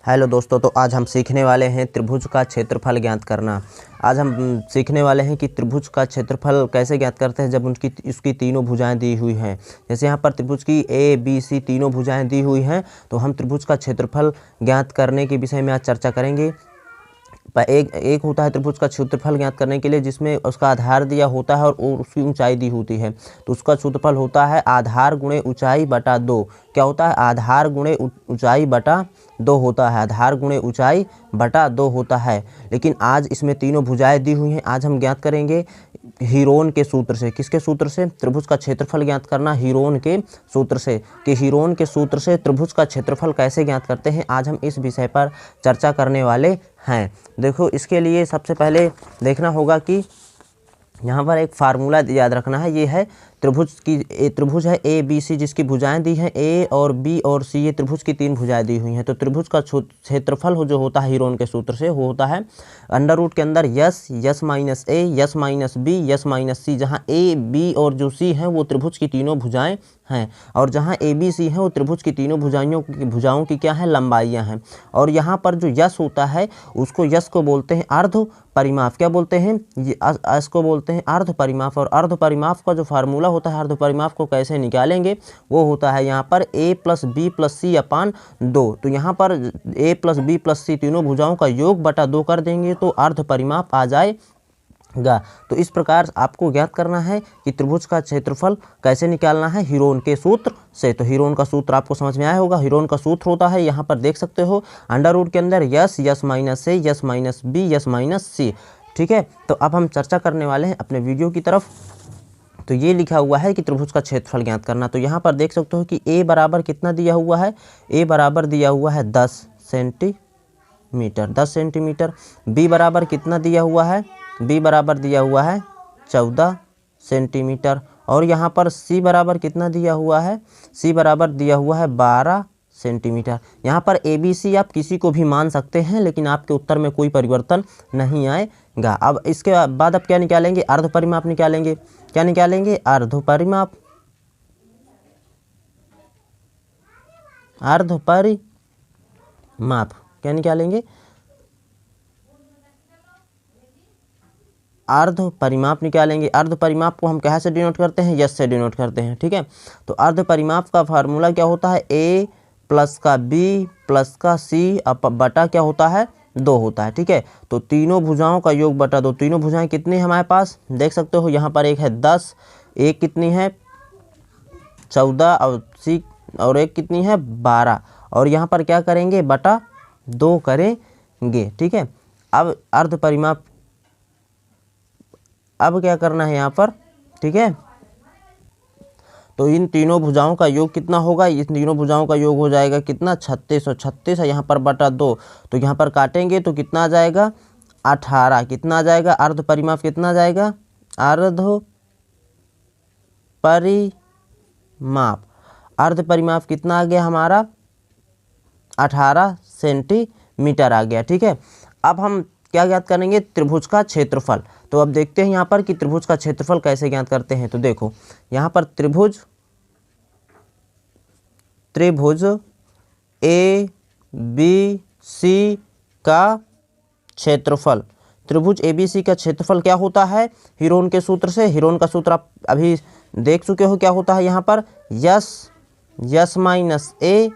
Hello दोस्तों, तो आज हम सीखने वाले हैं त्रिभुज का क्षेत्रफल ज्ञात करना। आज हम सीखने वाले हैं कि त्रिभुज का क्षेत्रफल कैसे ज्ञात करते हैं जब उसकी तीनों भुजाएं दी हुई हैं। जैसे यहाँ पर त्रिभुज की ए बी सी तीनों भुजाएं दी हुई हैं, तो हम त्रिभुज का क्षेत्रफल ज्ञात करने के विषय में आज चर्चा करेंगे। एक होता है त्रिभुज का क्षेत्रफल ज्ञात करने के लिए जिसमें उसका आधार दिया होता है और उसकी ऊंचाई दी होती है, तो उसका क्षेत्रफल होता है आधार गुणे ऊंचाई बटा 2। क्या होता है? आधार गुणे ऊंचाई बटा 2 होता है। आधार गुणे ऊंचाई बटा 2 होता है। लेकिन आज इसमें तीनों भुजाएं दी हुई हैं। आज हम ज्ञात करेंगे हीरोन के सूत्र से। किसके सूत्र से? त्रिभुज का क्षेत्रफल ज्ञात करना हीरोन के सूत्र से। कि हीरोन के सूत्र से त्रिभुज का क्षेत्रफल कैसे ज्ञात करते हैं, आज हम इस विषय पर चर्चा करने वाले हैं। देखो, इसके लिए सबसे पहले देखना होगा कि यहाँ पर एक फार्मूला याद रखना है। ये है त्रिभुज है ए बी सी, जिसकी भुजाएं दी हैं ए और बी और सी। ये त्रिभुज की 3 भुजाएं दी हुई हैं। तो त्रिभुज का क्षेत्रफल जो होता है हीरोन के सूत्र से, वो होता है अंडर रूट के अंदर S minus A, S minus B, S minus C. जहाँ ए बी और जो सी हैं वो त्रिभुज की तीनों भुजाएं हैं, और जहाँ ए बी सी हैं वो त्रिभुज की तीनों भुजाओं की क्या है? लंबाइयाँ हैं। और यहाँ पर जो यस होता है उसको यस को बोलते हैं अर्ध परिमाप। क्या बोलते हैं? यस को बोलते हैं अर्ध परिमाप। और अर्ध परिमाप का जो फार्मूला होता है, अर्ध परिमाप को कैसे निकालेंगे, वो होता है यहाँ पर a प्लस बी प्लस सी अपान 2। तो यहाँ पर a प्लस बी प्लस सी तीनों भुजाओं का योग बटा 2 कर देंगे तो अर्ध परिमाप आ जाएगा। तो इस प्रकार आपको ज्ञात करना है कि त्रिभुज का क्षेत्रफल कैसे निकालना है हीरोन के सूत्र से। तो हीरोन का सूत्र आपको समझ में आया होगा। हीरोन का सूत्र होता है, यहाँ पर देख सकते हो, अंडर रूट के अंदर S minus A, S minus B, S minus C. ठीक है, तो अब हम चर्चा करने वाले हैं अपने वीडियो की तरफ। तो ये लिखा हुआ है कि त्रिभुज का क्षेत्रफल ज्ञात करना। तो यहाँ पर देख सकते हो कि a बराबर कितना दिया हुआ है? a बराबर दिया हुआ है 10 सेंटीमीटर, 10 सेंटीमीटर। b बराबर कितना दिया हुआ है? b बराबर दिया हुआ है 14 सेंटीमीटर। और यहाँ पर c बराबर कितना दिया हुआ है? c बराबर दिया हुआ है 12 सेंटीमीटर। यहाँ पर ए बी सी आप किसी को भी मान सकते हैं, लेकिन आपके उत्तर में कोई परिवर्तन नहीं आएगा। अब इसके बाद अब क्या निकालेंगे? अर्ध परिमाप निकालेंगे। क्या निकालेंगे? अर्ध परिमाप। अर्ध परिमाप क्या निकालेंगे? अर्ध परिमाप निकालेंगे। अर्ध परिमाप को हम कहाँ से डिनोट करते हैं? यस से डिनोट करते हैं। ठीक है, तो अर्ध परिमाप का फार्मूला क्या होता है? a प्लस का b प्लस का c बटा क्या होता है? 2 होता है। ठीक है, तो तीनों भुजाओं का योग बटा 2। तीनों भुजाएं कितनी है हमारे पास? देख सकते हो, यहाँ पर एक है 10, एक कितनी है 14, और c और एक कितनी है 12। और यहाँ पर क्या करेंगे? बटा 2 करेंगे। ठीक है, अब अर्ध परिमाप अब क्या करना है यहाँ पर? ठीक है, तो इन तीनों भुजाओं का योग कितना होगा? इन तीनों भुजाओं का योग हो जाएगा कितना? 36। और 36 है यहाँ पर बटा 2, तो यहाँ पर काटेंगे तो कितना आ जाएगा? 18। कितना आ जाएगा? अर्ध परिमाप कितना आ जाएगा? अर्ध परिमाप, अर्ध परिमाप कितना आ गया हमारा? 18 सेंटीमीटर आ गया। ठीक है, अब हम क्या ज्ञात करेंगे? त्रिभुज का क्षेत्रफल। तो अब देखते हैं यहाँ पर कि त्रिभुज का क्षेत्रफल कैसे ज्ञात करते हैं। तो देखो, यहाँ पर त्रिभुज ए बी सी का क्षेत्रफल, त्रिभुज ए बी सी का क्षेत्रफल क्या होता है? हीरोन के सूत्र से। हीरोन का सूत्र आप अभी देख चुके हो। क्या होता है यहाँ पर? Yes minus A,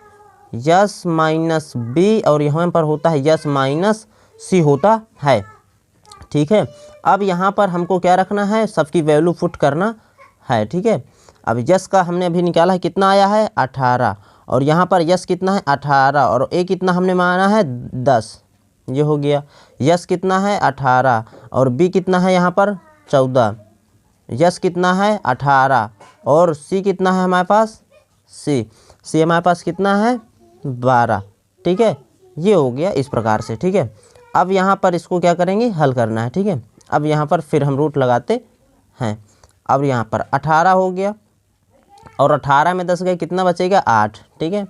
S minus B, और यहाँ पर होता है यस माइनस सी होता है। ठीक है, अब यहाँ पर हमको क्या रखना है? सबकी वैल्यू पुट करना है। ठीक है, अब यस का हमने अभी निकाला है, कितना आया है? 18। और यहाँ पर यस कितना है? 18। और ए कितना हमने माना है? 10। ये हो गया। यस कितना है? 18। और बी कितना है यहाँ पर? 14। यस कितना है? 18। और सी कितना है हमारे पास? सी हमारे पास कितना है? 12। ठीक है, ये हो गया इस प्रकार से। ठीक है, अब यहाँ पर इसको क्या करेंगे? हल करना है। ठीक है, अब यहाँ पर फिर हम रूट लगाते हैं। अब यहाँ पर 18 हो गया, और 18 में 10 गए, कितना बचेगा? 8। ठीक है,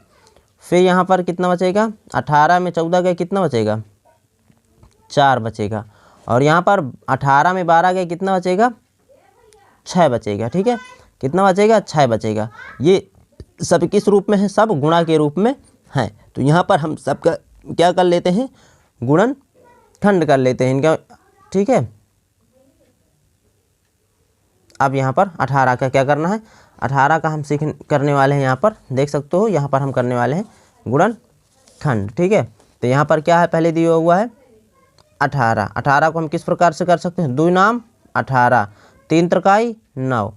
फिर यहाँ पर कितना बचेगा? 18 में 14 गए, कितना बचेगा? 4 बचेगा। और यहाँ पर 18 में 12 गए, कितना बचेगा? 6 बचेगा। ठीक है, कितना बचेगा? 6 बचेगा। ये सब किस रूप में है? सब गुणा के रूप में है। तो यहाँ पर हम सबका क्या कर लेते हैं, गुणनखंड कर लेते हैं इनका, ठीक है। अब यहाँ पर 18 का क्या करना है, 18 का हम करने वाले हैं, यहाँ पर देख सकते हो, यहाँ पर हम करने वाले हैं गुणनखंड, ठीक है। तो यहाँ पर क्या है, पहले दिया हुआ है 18, 18 को हम किस प्रकार से कर सकते हैं, 2 नाम 18, 3 त्रिकाई 9,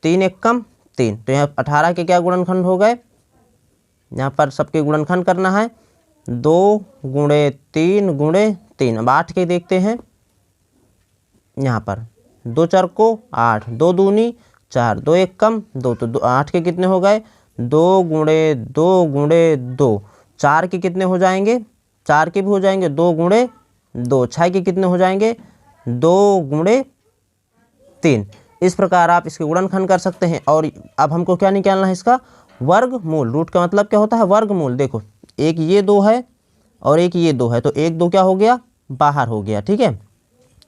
3 एकम 3। तो यहाँ 18 के क्या गुणनखंड हो गए, यहाँ पर सबके गुणनखंड करना है, 2 गुणे 3 गुणे 3। अब 8 के देखते हैं, यहाँ पर 2 4 को 8, 2 दूनी 4, 2 एकम 2, तो 8 के कितने हो गए, 2 गुणे 2 गुणे 2। 4 के कितने हो जाएंगे, 4 के भी हो जाएंगे 2 गुणे 2। 6 के कितने हो जाएंगे, 2 गुणे 3। इस प्रकार आप इसके गुणनखंड कर सकते हैं। और अब हमको क्या निकालना है, इसका वर्गमूल। रूट का मतलब क्या होता है, वर्गमूल। देखो एक ये 2 है और एक ये 2 है, तो एक 2 क्या हो गया, बाहर हो गया, ठीक है।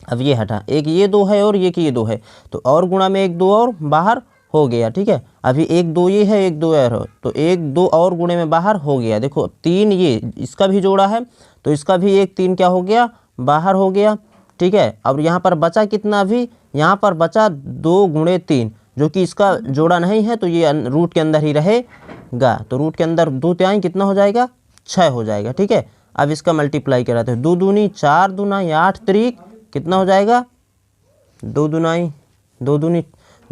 अब ये हटा, एक ये 2 है और ये 2 है, तो और गुणा में 1 2 और बाहर हो गया, ठीक है। अभी 1 2 ये है, 1 2 और हो, तो 1 2 और गुणे में बाहर हो गया। देखो 3 ये इसका भी जोड़ा है, तो इसका भी 1 3 क्या हो गया, बाहर हो गया, ठीक है। अब यहाँ पर बचा कितना, भी यहाँ पर बचा 2 गुणे 3, जो कि इसका जोड़ा नहीं है, तो ये रूट के अंदर ही रहेगा। तो रूट के अंदर 2 तिहाई कितना हो जाएगा, 6 हो जाएगा, ठीक है। अब इसका मल्टीप्लाई कराते हैं, 2 दूनी 4 दूनाई 8 त्रिक कितना हो जाएगा, 2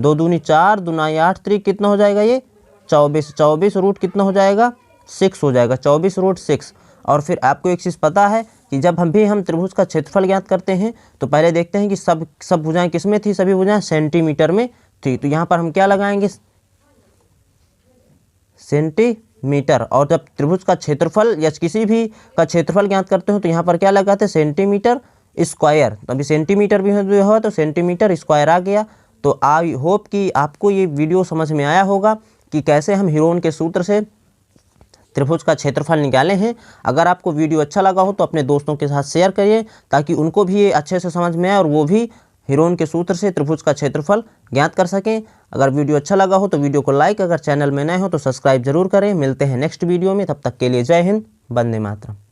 दूनी 4 दूनाई 8 त्रिक कितना हो जाएगा, ये 24। 24 रूट कितना हो जाएगा, 6 हो जाएगा, 24 रूट 6। और फिर आपको एक चीज़ पता है कि जब हम त्रिभुज का क्षेत्रफल ज्ञात करते हैं, तो पहले देखते हैं कि सब भुजाएं किस में थी, सभी भुजाएं सेंटीमीटर में थी। तो यहाँ पर हम क्या लगाएंगे, सेंटीमीटर। और जब त्रिभुज का क्षेत्रफल या किसी भी का क्षेत्रफल ज्ञात करते हो, तो यहाँ पर क्या लगाते हैं, सेंटीमीटर स्क्वायर। तो अभी सेंटीमीटर भी हुआ, तो सेंटीमीटर स्क्वायर आ गया। तो आई होप कि आपको ये वीडियो समझ में आया होगा कि कैसे हम हीरोन के सूत्र से त्रिभुज का क्षेत्रफल निकाले हैं। अगर आपको वीडियो अच्छा लगा हो तो अपने दोस्तों के साथ शेयर करिए, ताकि उनको भी ये अच्छे से समझ में आए और वो भी हीरोन के सूत्र से त्रिभुज का क्षेत्रफल ज्ञात कर सकें। अगर वीडियो अच्छा लगा हो तो वीडियो को लाइक, अगर चैनल में नए हो तो सब्सक्राइब जरूर करें। मिलते हैं नेक्स्ट वीडियो में, तब तक के लिए जय हिंद, वंदे मातरम।